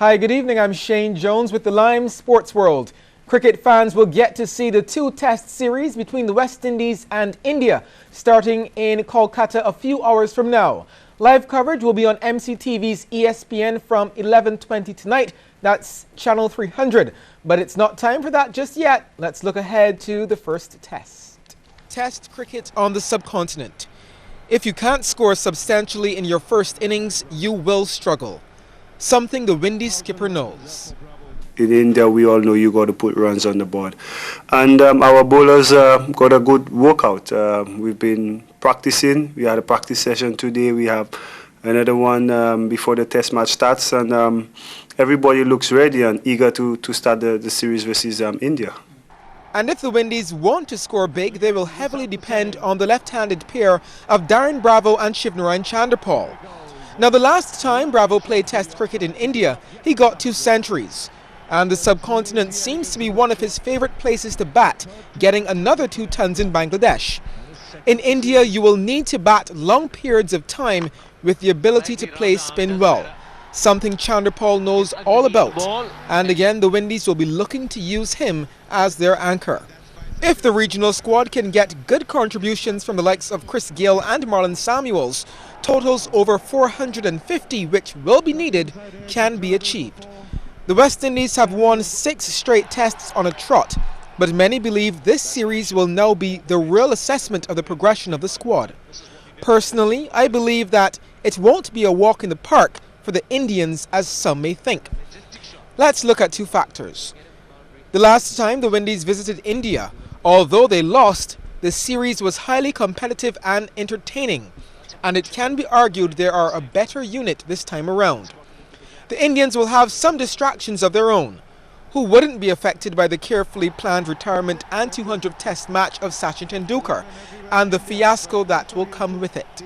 Hi, good evening. I'm Shane Jones with the Lime Sports World. Cricket fans will get to see the two-test series between the West Indies and India starting in Kolkata a few hours from now. Live coverage will be on MCTV's ESPN from 11:20 tonight. That's channel 300. But it's not time for that just yet. Let's look ahead to the first test. Test cricket on the subcontinent. If you can't score substantially in your first innings, you will struggle. Something the Windies skipper knows. In India, we all know you got to put runs on the board. And our bowlers got a good workout. We've been practicing. We had a practice session today. We have another one before the test match starts. And everybody looks ready and eager to start the series versus India. And if the Windies want to score big, they will heavily depend on the left-handed pair of Darren Bravo and Shivnarine Chanderpaul. Now, the last time Bravo played Test cricket in India, he got 2 centuries. And the subcontinent seems to be one of his favourite places to bat, getting another 2 tons in Bangladesh. In India, you will need to bat long periods of time with the ability to play spin well, something Chanderpaul knows all about. And again, the Windies will be looking to use him as their anchor. If the regional squad can get good contributions from the likes of Chris Gayle and Marlon Samuels, totals over 450, which will be needed, can be achieved. The West Indies have won 6 straight tests on a trot, but many believe this series will now be the real assessment of the progression of the squad. Personally, I believe that it won't be a walk in the park for the Indians as some may think. Let's look at 2 factors. The last time the Windies visited India, although they lost, the series was highly competitive and entertaining, and it can be argued they are a better unit this time around. The Indians will have some distractions of their own. Who wouldn't be affected by the carefully planned retirement and 200th Test match of Sachin Tendulkar and the fiasco that will come with it?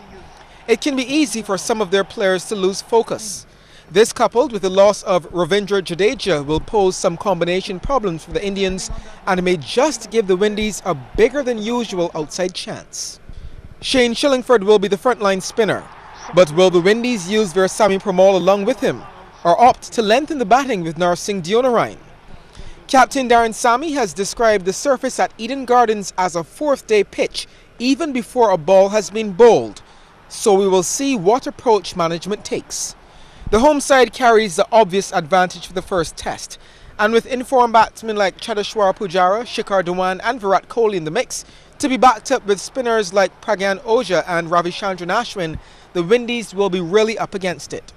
It can be easy for some of their players to lose focus. This, coupled with the loss of Ravindra Jadeja, will pose some combination problems for the Indians and may just give the Windies a bigger than usual outside chance. Shane Shillingford will be the frontline spinner, but will the Windies use Veersamy Permaul along with him, or opt to lengthen the batting with Narsingh Deonarine? Captain Darren Sammy has described the surface at Eden Gardens as a 4th-day pitch, even before a ball has been bowled, so we will see what approach management takes. The home side carries the obvious advantage for the first test, and with informed batsmen like Chadeshwar Pujara, Shikhar Dhawan and Virat Kohli in the mix, to be backed up with spinners like Pragyan Ojha and Ravichandran Ashwin, the Windies will be really up against it.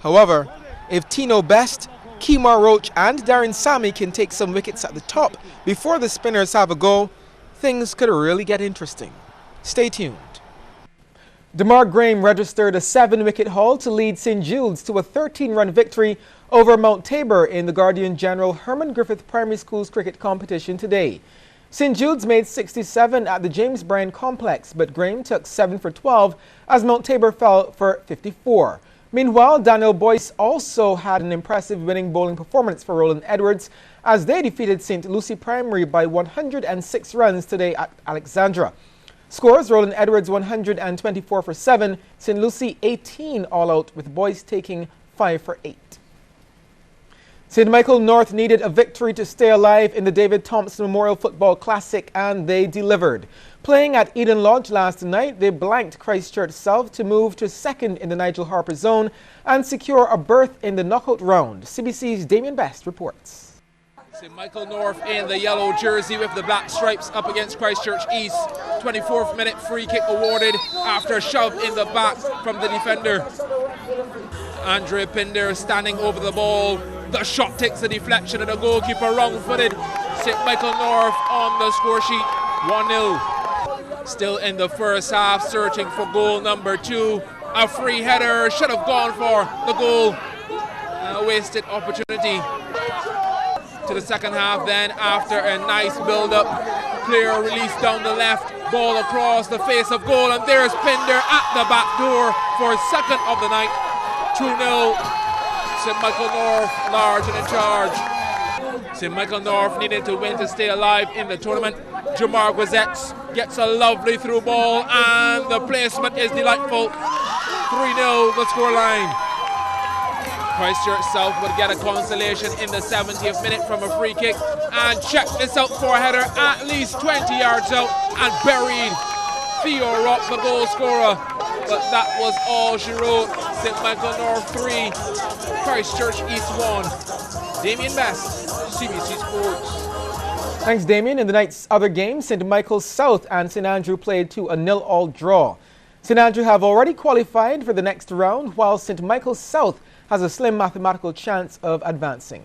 However, if Tino Best, Kemar Roach and Darren Sammy can take some wickets at the top before the spinners have a go, things could really get interesting. Stay tuned. Demar Graham registered a 7-wicket haul to lead St Jude's to a 13-run victory over Mount Tabor in the Guardian General Herman Griffith Primary School's cricket competition today. St Jude's made 67 at the James Bryan Complex, but Graham took 7 for 12 as Mount Tabor fell for 54. Meanwhile, Daniel Boyce also had an impressive winning bowling performance for Roland Edwards as they defeated St. Lucie Primary by 106 runs today at Alexandra. Scores: Roland Edwards 124 for 7, St. Lucie 18 all out, with Boyce taking 5 for 8. St. Michael North needed a victory to stay alive in the David Thompson Memorial Football Classic, and they delivered. Playing at Eden Lodge last night, they blanked Christchurch South to move to 2nd in the Nigel Harper zone and secure a berth in the knockout round. CBC's Damien Best reports. St. Michael North in the yellow jersey with the black stripes up against Christchurch East. 24th minute free kick awarded after a shove in the back from the defender. Andre Pinder standing over the ball. The shot takes the deflection and the goalkeeper wrong-footed. St. Michael North on the score sheet, 1-0. Still in the first half, searching for goal number 2. A free header should have gone for the goal. A wasted opportunity. To the second half then, after a nice build-up, clear release down the left, ball across the face of goal, and there's Pinder at the back door for his 2nd of the night. 2-0. St. Michael North large and in charge. St. Michael North needed to win to stay alive in the tournament. Jamar Guizetts gets a lovely through ball and the placement is delightful. 3-0 the scoreline. Christchurch South would get a consolation in the 70th minute from a free kick, and check this out for a header at least 20 yards out and buried. Theo Rock, the goal scorer, but that was all she wrote. St. Michael North 3, Christchurch East 1. Damien Best, CBC Sports. Thanks, Damien. In the night's other game, St. Michael's South and St. Andrew played to a 0-0 draw. St. Andrew have already qualified for the next round, while St. Michael's South has a slim mathematical chance of advancing.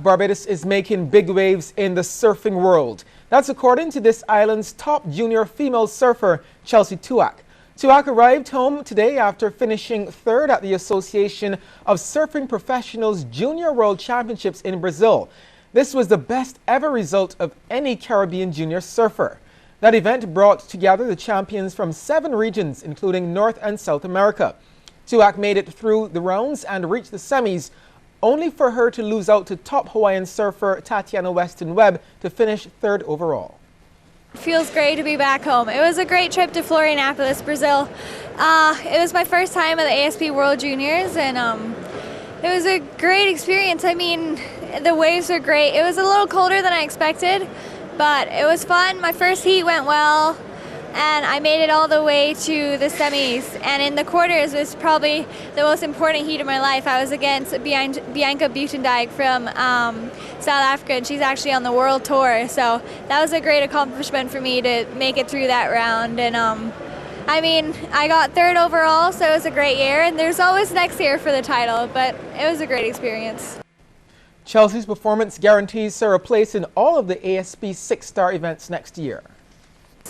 Barbados is making big waves in the surfing world. That's according to this island's top junior female surfer, Chelsea Tuak. Tuak arrived home today after finishing third at the Association of Surfing Professionals Junior World Championships in Brazil. This was the best ever result of any Caribbean junior surfer. That event brought together the champions from 7 regions, including North and South America. Tuak made it through the rounds and reached the semis, only for her to lose out to top Hawaiian surfer Tatiana Weston Webb to finish third overall. It feels great to be back home. It was a great trip to Florianópolis, Brazil. It was my first time at the ASP World Juniors, and it was a great experience. I mean, the waves were great. It was a little colder than I expected, but it was fun. My first heat went well, and I made it all the way to the semis. And in the quarters was probably the most important heat of my life. I was against Bianca Buitendijk from South Africa, and she's actually on the world tour. So that was a great accomplishment for me to make it through that round. And I mean, I got third overall, so it was a great year. And there's always next year for the title, but it was a great experience. Chelsea's performance guarantees her a place in all of the ASP 6-star events next year.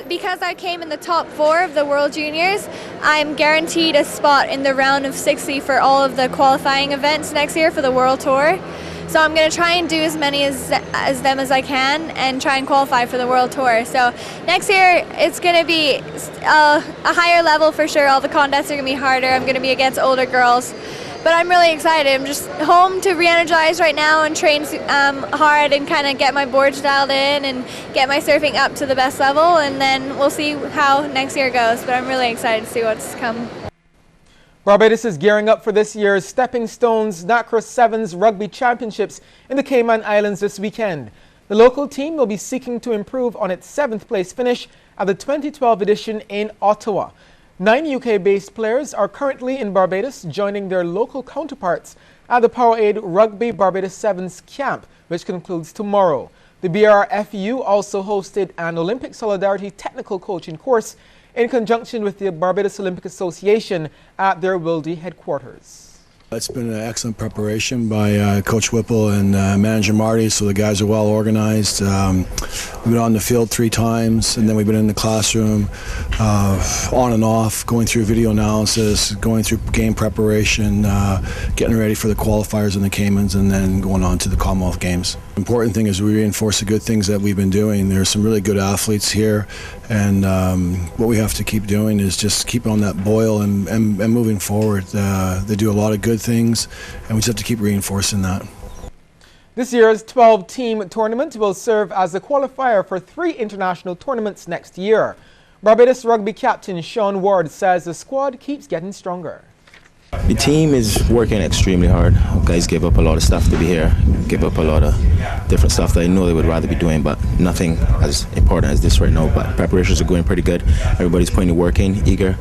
Because I came in the top 4 of the World Juniors, I'm guaranteed a spot in the round of 60 for all of the qualifying events next year for the World Tour. So I'm going to try and do as many as them as I can and try and qualify for the World Tour. So next year it's going to be a higher level for sure. All the contests are going to be harder. I'm going to be against older girls. But I'm really excited. I'm just home to re-energize right now and train hard and kind of get my boards dialed in and get my surfing up to the best level, and then we'll see how next year goes. But I'm really excited to see what's come. Barbados is gearing up for this year's Stepping Stones NACRA Sevens Rugby Championships in the Cayman Islands this weekend. The local team will be seeking to improve on its 7th place finish at the 2012 edition in Ottawa. 9 UK-based players are currently in Barbados, joining their local counterparts at the Powerade Rugby Barbados Sevens camp, which concludes tomorrow. The BRFU also hosted an Olympic Solidarity technical coaching course in conjunction with the Barbados Olympic Association at their Wilde headquarters. It's been an excellent preparation by Coach Whipple and Manager Marty, so the guys are well organized. We've been on the field 3 times, and then we've been in the classroom on and off, going through video analysis, going through game preparation, getting ready for the qualifiers in the Caymans, and then going on to the Commonwealth Games. The important thing is we reinforce the good things that we've been doing. There's some really good athletes here, and what we have to keep doing is just keep on that boil and moving forward. They do a lot of good things, and we just have to keep reinforcing that. This year's 12-team tournament will serve as a qualifier for 3 international tournaments next year. Barbados rugby captain Sean Ward says the squad keeps getting stronger. The team is working extremely hard. Guys give up a lot of stuff to be here, give up a lot of different stuff that I know they would rather be doing, but nothing as important as this right now. But preparations are going pretty good. Everybody's putting the work in, eager,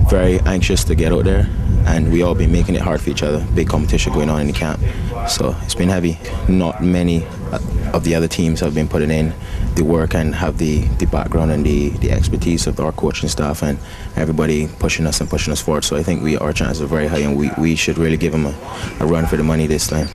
very anxious to get out there, and we all been making it hard for each other. Big competition going on in the camp, so it's been heavy. Not many of the other teams have been putting in the work and have the background and the expertise of our coaching staff, and everybody pushing us and pushing us forward. So I think our chances are very high, and we should really give them a run for the money this time.